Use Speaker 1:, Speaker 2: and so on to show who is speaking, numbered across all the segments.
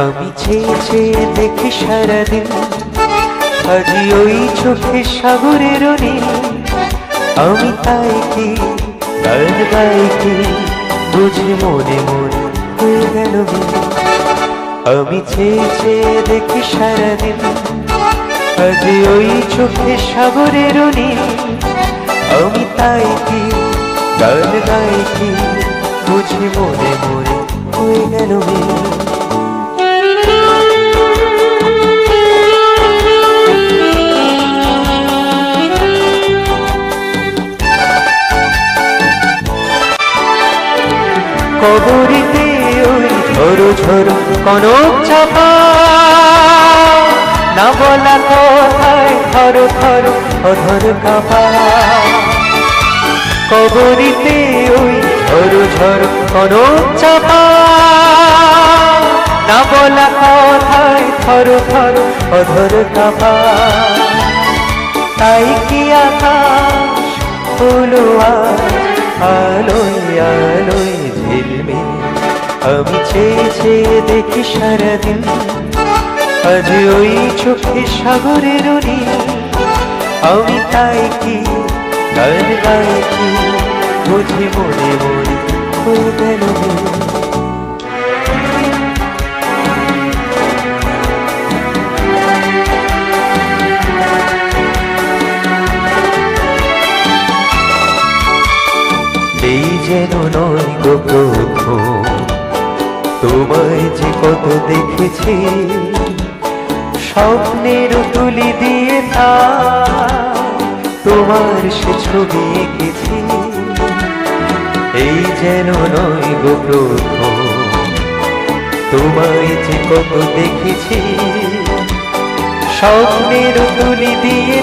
Speaker 1: আমি চেয়ে চেয়ে দেখি সারাদিন, আজি ওই চোখে সাগরের নীল। আমি তাই কি গান গাই কি বুঝি মনে মনে হয়ে গেল বিন। আমি চেয়ে চেয়ে দেখি সারাদিন, আজি ওই চোখে সাগরের নীল। আমি তাই কি গান গাই কি বুঝি মনে মনে হয়ে গেল বিন। কবরিতে ওই ঝরো ঝরো কনক চাপা, না বলা কথায় থর থর অধর কাঁপা। কবরিতে ওই ঝরো ঝরো কনক চাপা, না বলা কথায় থর থর অধর কাঁপা। তাই কি আকাশ হলো আলোয় আলোয় ঝিলমিল। আমি চেয়ে চেয়ে দেখি সারাদিন, আজ ওই চোখে সাগরের নীল। আমি তাই কি গান গাই কি বুঝি মনে মনে হয়ে গেল বিন। এই যেন নয় গো প্রভু, তোমায় যে কত দেখেছি, স্বপ্নের তুলি দিয়ে তোমার সে ছবি এঁকেছি। এই যেন নয় গো প্রভু, তোমায় যে কত দেখেছি, স্বপ্নের তুলি দিয়ে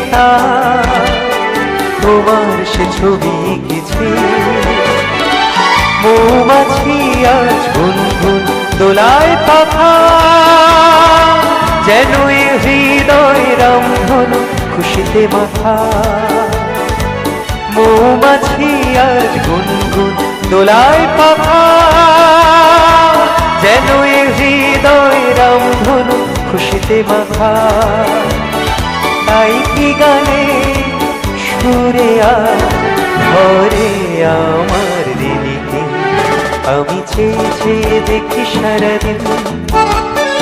Speaker 1: তোমার সে ছবি এঁকেছি। মৌমাছি আজ গুনগুন দোলায় পাখা, যেন এ হৃদয় রামধনু খুশিতে মাথা। মৌমাছি আজ গুনগুন দোলায় পাখা, যেন এ হৃদয় রামধনু খুশিতে মাথা। তাই কি গানে সুরে ঘরে আমার দিদিকে। আমি চেয়ে চেয়ে দেখি সারাদিন,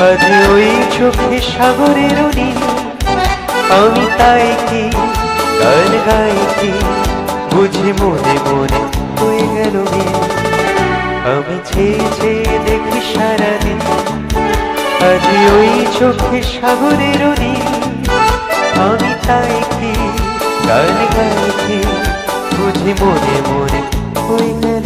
Speaker 1: আজ ওই চোখে সাগরের নীল। আমি তাই কি গান গাই কি বুঝি মনে মনে হয়ে গেল বিন। আমি চেয়ে চেয়ে দেখি সারাদিন, আজ ওই চোখে সাগরের নীল। আমি তাই কি গান গাই কি বুঝি মনে মনে হয়ে গেল।